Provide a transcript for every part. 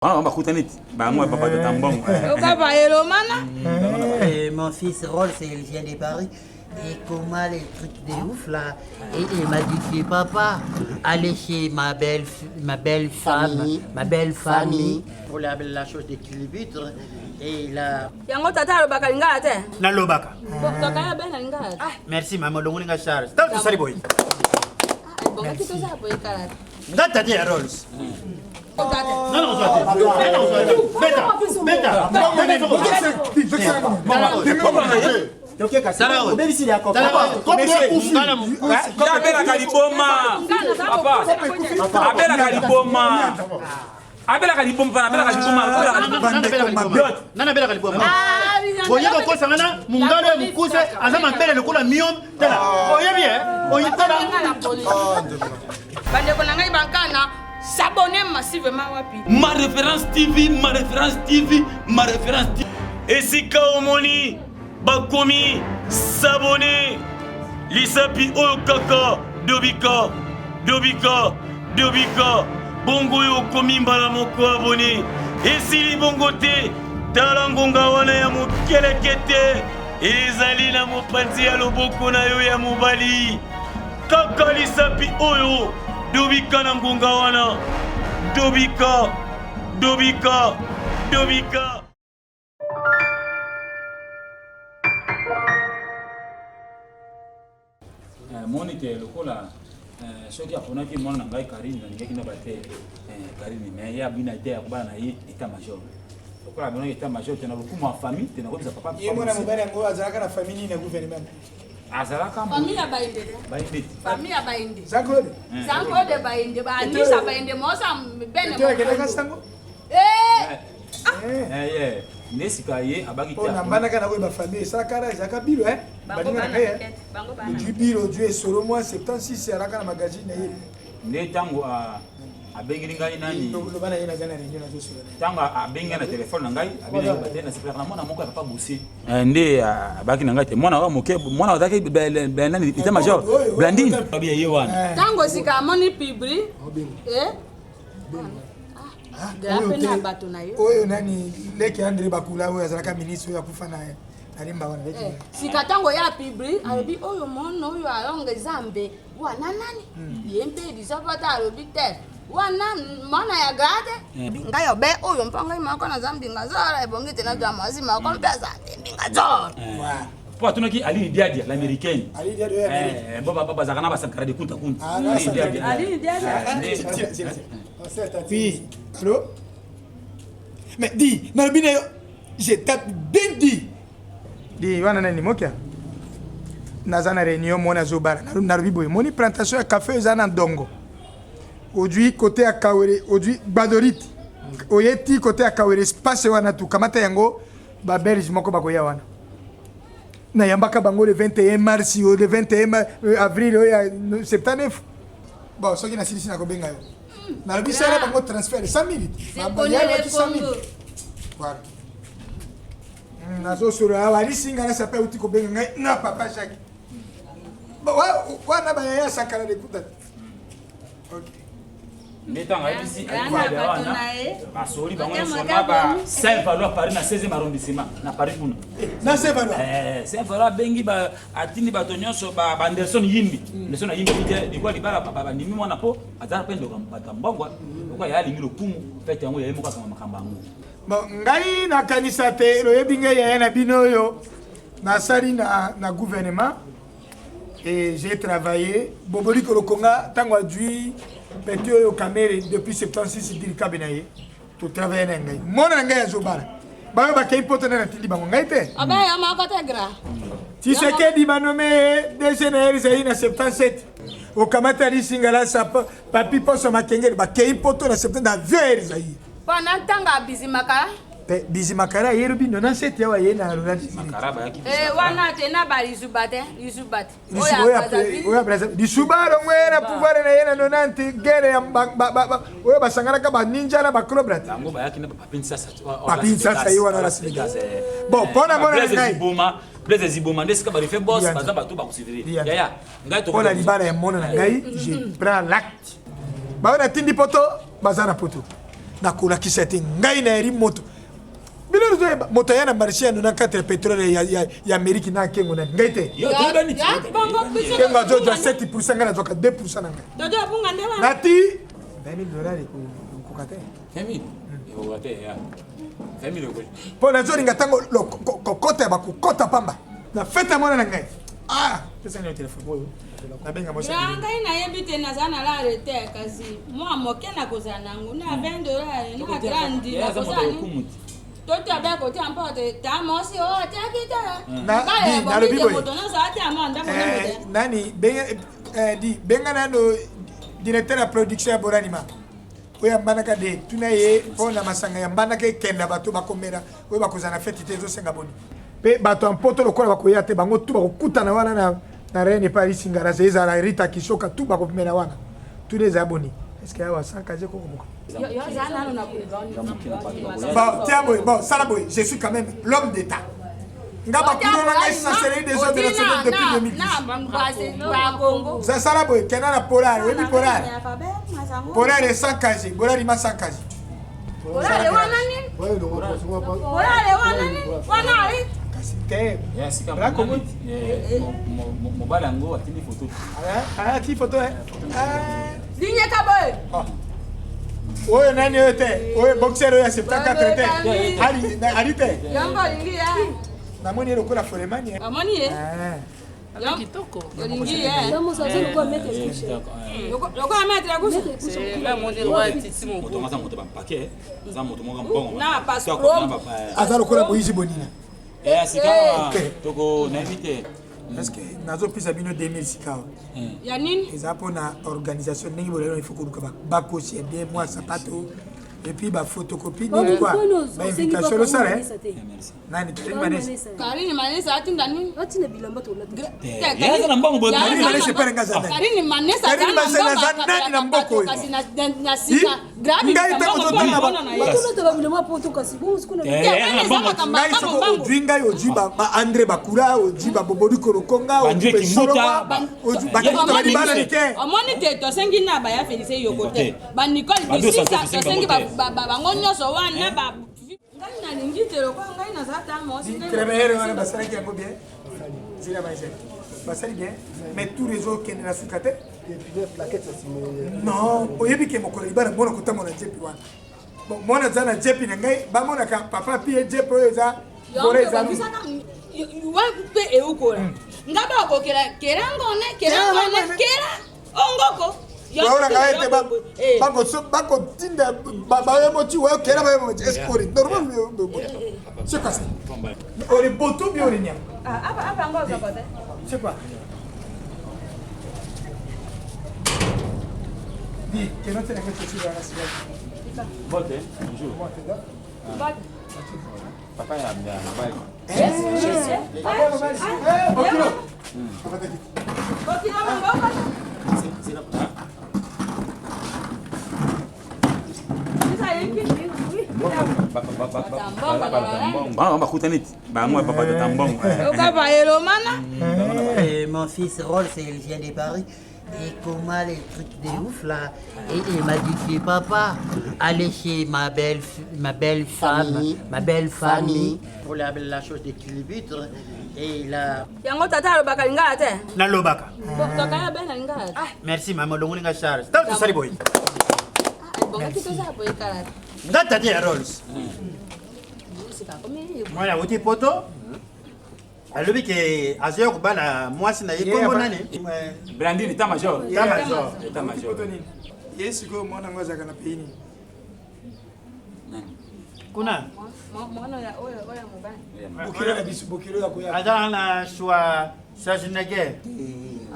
Mon fils Rolls, il vient de Paris. Et comment les trucs de ouf là. Et il m'a dit, papa, allez chez ma belle femme, ma belle famille, pour la chose de culbutre. Et là. Yango tata lobaka lingala te. Na lobaka. Tata ya ben lingala. Merci maman, longo linga Charles. Tant que ça boy. Bon, qui to ça boy kala. Ngata te Rolls. Non, s'abonner massivement wapi. Ma référence TV, ma référence TV, ma référence TV. Et si Kaomoni, Bakomi, s'abonner. Lisapi Oyokaka, Dobika, Dobika, Dobika. Bongo Yokomi Mbalamoko abonné. Et si li bongote, Talangonga wana ya mukelekete. Ezali na mopanzi ya loboko na yo ya mobali. Kaka Lisapi Oyo. Dobika na ngonga wana. Dobika, Dobika, Dobika. Monite lokola soki aponaki mwana ngai Karine ndeki na bate Karine mais ya bina ite ya kubana na état major. Lokola bino état major tena lokumu wa famille tena kobisa papa. Ye mwana mobali ngo azalaka na famille na gouvernement. Azalaka famille ya bainde. Bainde. Famille ya bainde. Zakode. Zakode bainde ba andisa bainde mosa bene mo. Keleka sango? Nesika ye abaki ta. On mbana kana ko ba famille sakara zakabilo Bango bana. Du biro du solo moi 76 alaka na magazine na ye. Ne tango abengi ngai nani? Lo bana yena zana réunion na zo. Tango abengi na téléphone na ngai, abina batena na sipera na mwana moko papa boussi. Nde abaki na ngai te mwana wa moke mwana wataki nani état major Blandine. Abia ye wana. Tango sika moni pibri oyo nani leki Andre Bakula oyo azalaka ministre ya kufa naye alimba wana leki sika tango ya pibri alobi oyo mono oyo alonga zambe wana nani yempe disapata alobi te wana mwana ya grade ngayo be oyo mpanga imako na zambi ngazora ebongi tena bya mazima ko mpeza mbingazora Pour tout qui Ali Diadia l'américaine. Ali Diadia baba zakana basankara de kunta kunta. Ali Diadia. Oui. Allô? Mais dis, Narbine, je tape bien dit. Dis, wana nani mokia? Nazana réunion mona zobara. Narbi boy, moni plantation à café zana dongo. Aujourd'hui côté à Kawere, aujourd'hui Badorite. Oyeti côté à Kawere space wana tu kamata yango ba berge moko bakoya wana. Na yambaka bango le 21 mars ou le 21 avril ou 79. Bon, ce qui na silisi na kobenga yo. Na bi sera bango transfert 100 000. Ba ya 100 000. Voilà. Na zo sura wali singa na sape uti kobenga ngai na papa Jacques. Ba wa na ba ya sakala de kuta. OK. Netanga ici wana basoli bango sona ba Saint-Valois Paris na 16e arrondissement na Paris kuna na Saint-Valois Saint-Valois bengi ba atini batonyoso ba Anderson Yimbi Anderson Yimbi bije dikwa libala baba ndimi mwana po azara pendo batambangwa kwa yali ngilo kumu fete yango yaimo kama makambango bon ngai na kanisa te lo yebinga ya na binoyo na sali na gouvernement et j'ai travaillé boboli ko lokonga tango adui Petit au Cameroun depuis 76 il cabinet to travailler na ngai mona ngai azobara ba ba kay poto na tindi bango ngai te abe ya makata gra si c'est que di banome DGNR zai na 77 au kamata ri singala sa papi poso makengeli ba kay poto na 70 na vieux zai pendant tanga bizimaka bizi makara yerubi 97 yawa yena Laurent makaraba yaki wana tena bali zubate yuzubate oya Brazil disubaro ngwera pouvoir na yena 90 guerre ya oya basangara ka ba ninja na ba crobrat ngo ba yaki na papinsa yiwa na Senegal bon pona mona ngai Blaise Ziboma ndeska ba refait boss baza bato ba kusiviri ya ngai to pona libara ya mona na ngai je prends l'acte ba ona tindi poto bazana poto nakolakisa te ngai na eri moto bilelo moto ya na marché na 4 pétrole ya Amérique na kengo na ngai te kengo azoja 7% ngana zoka 2% na ngai nati $20,000 kokate 20,000 po na zoringa tango kokota bakukota pamba na fete mwana na ngai pesa ni telefone oyo nabenga mosa ngai nayebi te naza na la arrêté kasi mwa moke nakozala nango na $20 na grandi nakozala Toto abe ko ti ampote ta mo si o ti akita. Na lobi boy. Moto na sa ti amanda mo na. Nani benga na no directeur de production ya Boranima. Oya mbanaka de tunaye pona masanga ya mbanaka kenda bato bakomera oyo bakozana fete te zo senga boni. Pe bato ampoto lokola bakoya te bango tu bakokutana wana na Reine Paris ngara seza na Rita Kishoka tu bakomera wana. Tu les abonnés. Est-ce qu'il y a un sac à dire quoi? Bon, Salaboy, je suis quand même l'homme d'État. Des hommes de la depuis 2010. Salaboy, Kenana Polar, oui, Polar. Polar est sans casier, Polar il m'a sans casier. Polar est Ligne kaboy. Oyo nani yote? Oyo boxer oyo 74 te. Ali te. Yango lingi ya. Na moni lokola folemani. Amoni ye. Kitoko. Lingi ye. Namo sasa kwa mettre couche. Loko mettre couche. Là mon roi titi mon. Moto ngasa moto ba paquet. Za moto mo ngambongo. Na passeport. Aza lokola boyizi bonina. Sika toko na invité. Parce que nazo pisa bino 2000 sikao. Ya nini? Eza pona organisation ningi bolelo il faut que luka ba caution bien moi sapato et puis ba photocopie ni quoi. Ba invitation le sare. Nani Karini Manesa atinda nini? Atina bilamba to la. Yaza na mbongo bodo. Karini Manesa pere ngaza. Karini Manesa nani na mboko. Kasi na sika. Grabi. Ngai ta ko tanga ba. Bato to ba bilamba poto kasi bo sikuna. Ngai soko odwinga yo jiba ba André Bakura o jiba Bobodu Korokonga o André Kimbuta. Ba Kimbuta di bana nike. Omoni te to sengi na ba ya Felice Yokote. Ba Nicole Bisisa to sengi ba ngonyo so wana ba. Ngai na lingi te ko ngai na za ta mo si. Crémer wana basala ki yango bien. Zira ba ise. Basali bien. Mais tous les autres qui na sukate. Non, oyebi ke mokolo ibana mona kutama na jepi wana. Bon, mona zana jepi na ngai ba mona ka papa pie jepi oyo za. Bore za. Wa pe e ukola. Ngaba ko kera ongoko. Waona ngaete bako tinda baba moti wa kera baba moti escori normal c'est quoi ça on est boto bien on est niam Apa ngoza kote. c'est quoi Di che non te ne faccio uscire la sera Volte, bonjour. Papa ya mda mabali. Mon fils Rolls, il vient de Paris. Et comment les trucs de ouf là. Et il m'a dit que papa, allez chez ma belle famille pour la chose de culbutre. Et là. Yango tata alobaka lingala te. Na lobaka. Toka ya bena lingala. Merci maman longolinga Charles. Tant sali boy. Bonga kito za boy kala. Ngata te Rolls. Moi wuti poto. Alobi ke azoya kubala mwasi na yekombo nani? Brandine ta major. Ta major. Yesu go mwana ngoza kana peini. Kuna Mwana ya oya mubani. Bokiro na bisu bokiro ya koya. azala na Schwarzenegger.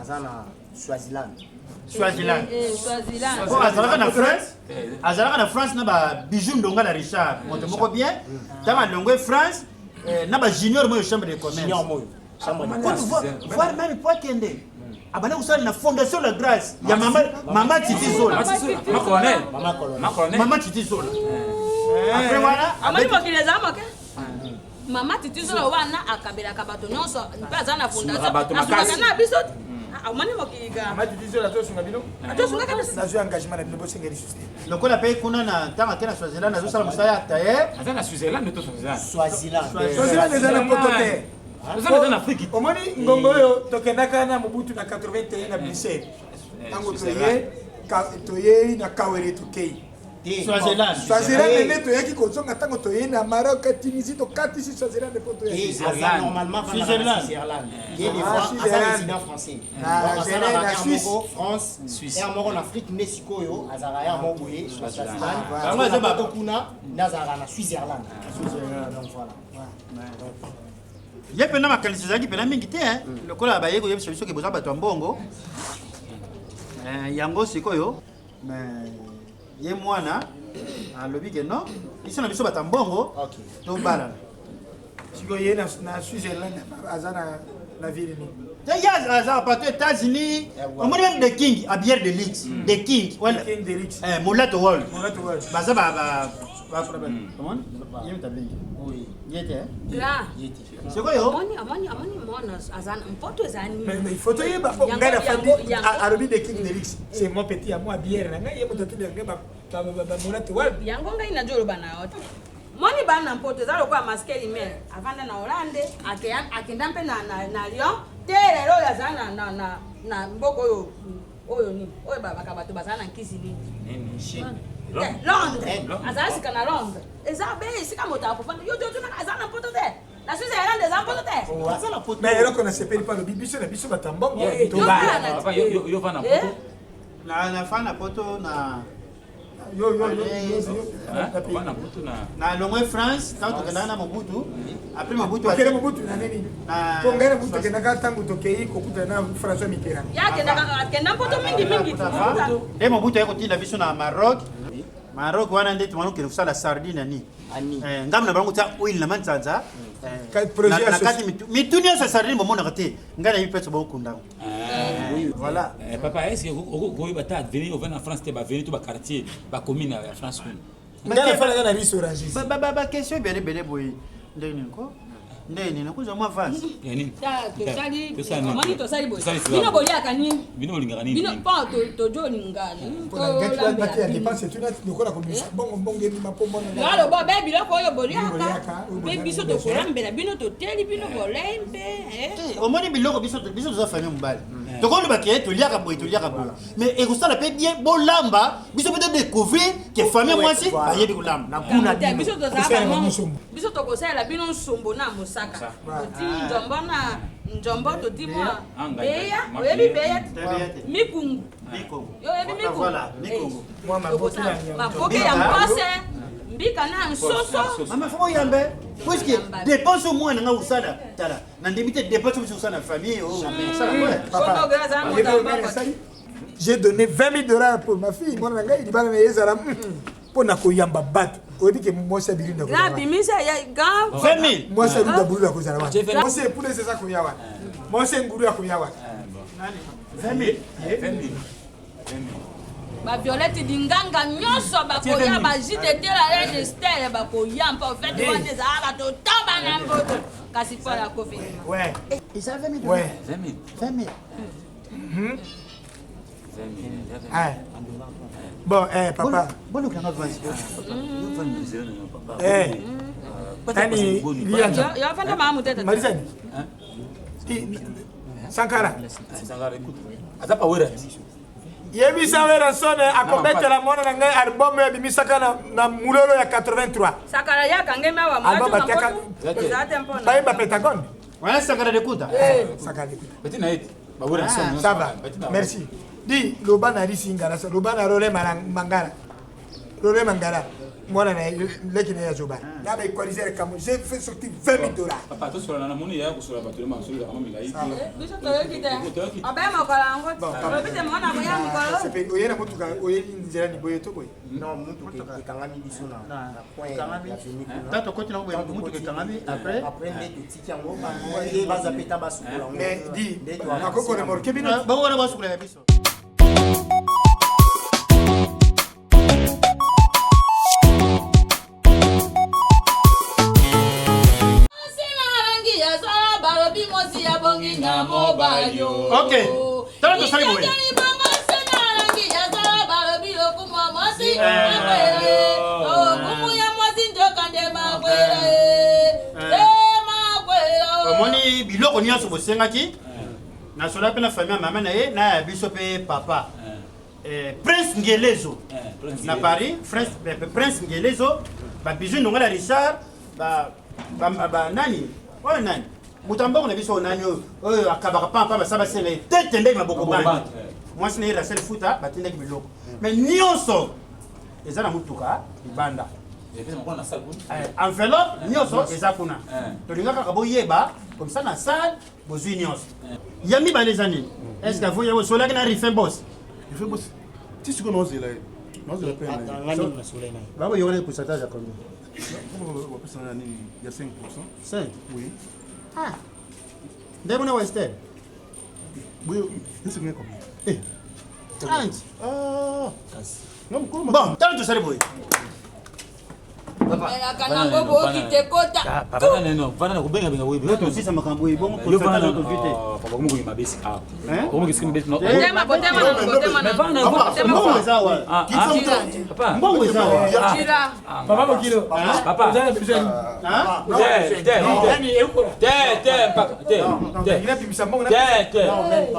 Azana Swaziland. Swaziland. Swaziland. Bon, azalaka na France. Azalaka na France na ba bijou ndonga na Richard. Moto moko bien. Tama longwe France. Na ba junior moyo chambre de commerce. Junior moyo. Chambre de commerce. Voir même quoi kende. Abana kusala na fondation la grâce. Ya mama Titi Zola. Mama Titi Zola. Après voilà, Amani mokileza moke. Mama Titi Zola wana akabela kabato nyonso. Mpa za na fondation. Asukana biso. amani mokiga amati dizo la tosunga bino atosunga kabisa nazo engagement na bino bosengeli sustain lokola pe kuna na tanga kena Swaziland azosala mosala taye Azana Switzerland to Switzerland. Swaziland eza na poto te Azana dans l'Afrique. omoni ngongo oyo tokendaka na mobutu na 81 na Bruxelles ntango toyei na kawere tokei Swaziland Swaziland nde toyaki kozonga ntango toyei na Maroc Tunisie tokatisi Swaziland po toyei Normalement, Switzerland. Il est résident français. na Suisse France, et en Afrique, Nesikoyo, Azaraya, Mogoye, Swaziland. Voilà, Bakuna, Nazara, Switzerland. Donc voilà. ye pena makanisi ezalaki pena mingi te lokola baye koyebisa biso ke boza bato ya mbongo yango sikoyo ye mwana alobi ke non biso na biso bato ya mbongo tobalana sikoyo ye na Switzerland aza na ville nini aza pato États-Unis omoni même de king à bière de lix de king King Derix molato world Molato World baza comment yemta bengi oui yete grand sikoyo amani mona azana mpoto ezani mais il faut toyeba po ngai na fandi alobi de King Derix c'est mon petit à moi bière na ngai ye moto tinde ngai ba Molato World yango ngai najoloba na yote moni bana mpoto eza lokola maskeli mer avanda na Hollande akenda mpe na Lyon te lelo oyo azala na mboka oyo nini oyo babaka bato bazala na nkisi nini Londres azala sika na Londres eza be esika moto akofanda yo tunaka azala na mpoto te na Switzerland eza mpoto te mais eloko na sepeli pa lobi biso na biso bato ya mbongo Papa, yo va na poto. na fa na poto na yo Va na poto na. na longwe France quand tokendaka na Mobutu après Mobutu okele mobutu na nini po ngai na mobutu akendaka ntango tokei kokuta na François Mitterrand akenda mpoto mingi nde Mobutu aye kotinda biso na Maroc wana nde tumana okende kosala sardine ani ngambo na bango tia oil na manzanza na kati mitu nyonso sardine bomonaka te ngai na ye mpe bokundako voilà Papa, est-ce que vous avez venir en France, tu vas venir tout le quartier, la commune en France. ngai na fala na biso orange ba question bele boye ndenge nini ko ndenge nini kuza mwa vase tosali boye bino boliaka nini Bino bolingaka nini? bino mpo tojoningana mpona ngai bati ya dépense tuna lokola komisa bongo ebima po mbona ngalo bo be biloko oyo boliaka mpe biso tokolambela bino toteli bino bolei mpe omoni biloko biso toza famille mobali tokoloba ke toliaka boye mais ekosala mpe bien bolamba biso mpe todécouvrir ke famille mwasi bayebi kolamba biso tokosalela bino nsombo na mosaka toti njombo toti mwa beya oyebi beya mikungu oyebi mikungu mapoke ya mpose mbika na nsoso mama foko yambe puisque dépense mwana nga usala tala na ndemi te dépense biso usala famille j'ai donné 20 000 $ pour ma fille mwana ngai libala na yezala mpona koyamba bato oyebi ke mwasi ya bilinda bimisa ya 20 000 mwasi ya bilinda bulu ya kozala wana mwasi epuna seza koya wana mwasi ngulu ya koya wana 20 000 baviolette dinganga nyonso bakoya bajite tela reine stele bakoya mpa ofete wana ezalaka totamba na mboto kasi mpo ya covid eza 20 000 ouais 20 000 bon papa bon okanga vase nani lianja yofanda maamu tete malizani Sankara Aza pa wera. yebisa wera sone akobetela mwana na ngai album ya bimisaka na mulolo ya 83 sakala yaka ngeme wa album mwana bateka bayeba Pentagon wana sakala de kuta sakala de kuta Petit na eti. Ba wera son. ça va merci di loba na risi ngara sa loba na role mangara role mangara mwana na leki na ya zoba na ba equaliser comme j'ai fait sortir 20 $. Papa to sura na moni ya kusura batule ma sura kama milai. biso toyokite abe makala yango obite mwana koya mokolo c'est pe oyena mutuka oyeli nzela ni boye to boye Non, mutuka ekangami biso na point ya fini kuna. tato koti na boye mutu ekangami après Après nde totiki yango baza peta basukola yango. mais di akoko remorque bino bango wana basukula ya biso Ok. tala to sali boye omoni biloko nyonso bosengaki na sola pe na famille mama na ye na biso pe papa Prince Ngelezo na Paris Prince Ngelezo ba bijou ndonga la Richard ba nani oyo nani mutamboko na biso nani oyo akabaka pampa basaba sele tete ndenge maboko bani mwasi na Rachel Futa batindaki biloko mais nyonso eza na mutuka libanda enveloppe nyonso eza kuna tolingaka kaka boyeba comme ça na salle bozwi nyonso yami baleza nini est-ce que vous yebo solaki na rife boss rife boss ti siko nozela nozela pe ngani na solena babo yone pourcentage à combien on peut ça nini il y a 5%. 5 oui ah ndemo na Western oui c'est combien eh 30 ah bon tant de ça boy papa kana bobo kitekota papa neno vana kubenga benga wewe yote usisa makambo ibo ko vana to vite papa kumu kuima basic ah kumu kisikini basic no tema na vana mbongo zawa papa mbongo zawa tira papa mokilo papa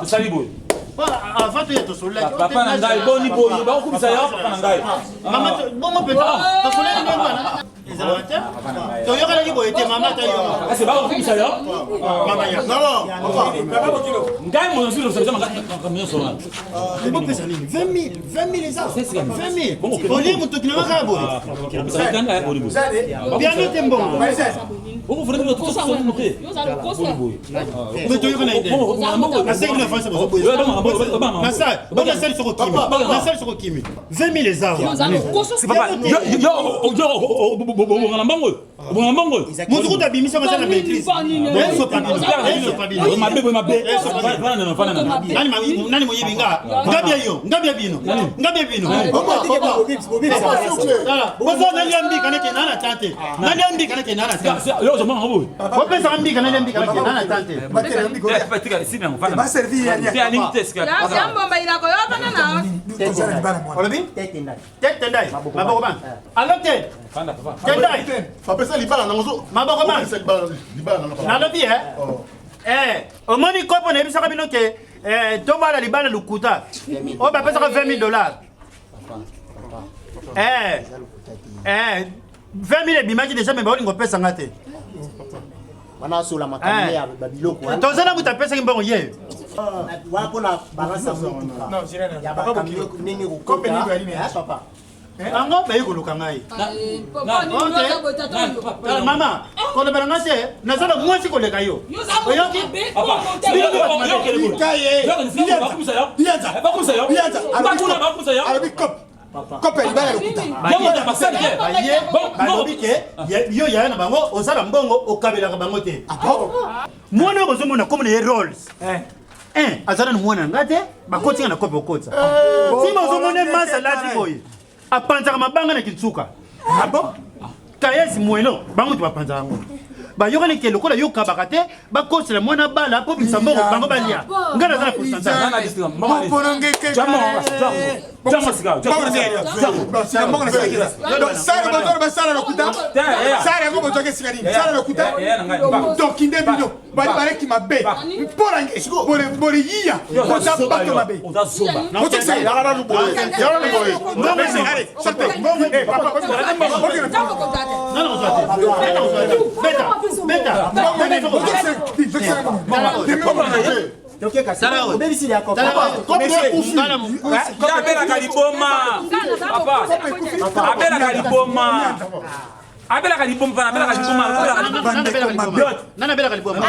tusali boy avant tu to sola papa na ngai boni boy ba kumisa ya papa na ngai mama bomo peta to sola ni ngwana ezalate to yoka la libo ete mama ta yo kasi ba kumisa ya mama ya non papa mokilo ngai mo nsilo sabisa maka sona libo pesa nini 20000 eza 20000 boli muto kinama ka boy kanga ya boni boy bien note mbongo bongo frère no tout ça on noté boni boy mais to yoka na ide na seki na fasa bozo boy na sa bona sali soko kimi na sali soko kimi 20000 eza c'est papa yo bonga mbongo bonga mbongo mutu kuta bimisa ma sana maîtrise eso pabino mabe nani mo yebinga ngabia bino bozo nali ambi kanake nana tante nali ambi kanake nana tante yo je m'en veux bopesa ambi kanake ambi kanake nana tante patika si bien fana ba servir ya bien limité ce que la jambomba ilako yo bana na olobi tete ndai maboko ban alors tete fanda papa tendai Papesa libala na ngozo. maboko ban Libala na. nalobi omoni kopo na yebisaka bino ke tobala libala lukuta oyo bapesaka $20,000 $20,000 ebimaki deja me baolingo opesanga te Wana sola makamele ya babiloko. tozana mutu apesaki mbongo ye Wapo na balasa mutuka. non jirana Ya papa bakamele mokilo nini Kope ni ukota. bali ni. Papa. yango bayi koluka ngai papa ni nyoza botato tala mama kolobela nga te naza na mwasi koleka yo oyoki kope libala lokuta balobi ke yo yaya na bango osala mbongo okabelaka bango te mwana oyo bozomona komona ye rolls azala na mwana nga te bakotinga na kope okotisa tima ozomona masa lati boye apanzaka mabanga na kintsuka kayesi mweno bango te bapanzaka yango bayokani ke lokola yokabaka te bakosela mwana bala mpo bisa mbongo bango balia ngai naza na pourcentage basala lokuta sala yango bozwaki esika nini sala lokuta dokinde bino bali baleki mabe mpona nge boliyiya koza bato mabe abelaka liboma nana abelaka liboma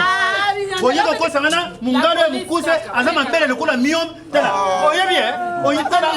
boyeba kosangana mungalo ya mokuse aza mabele lokola miom tala oyebi oyitala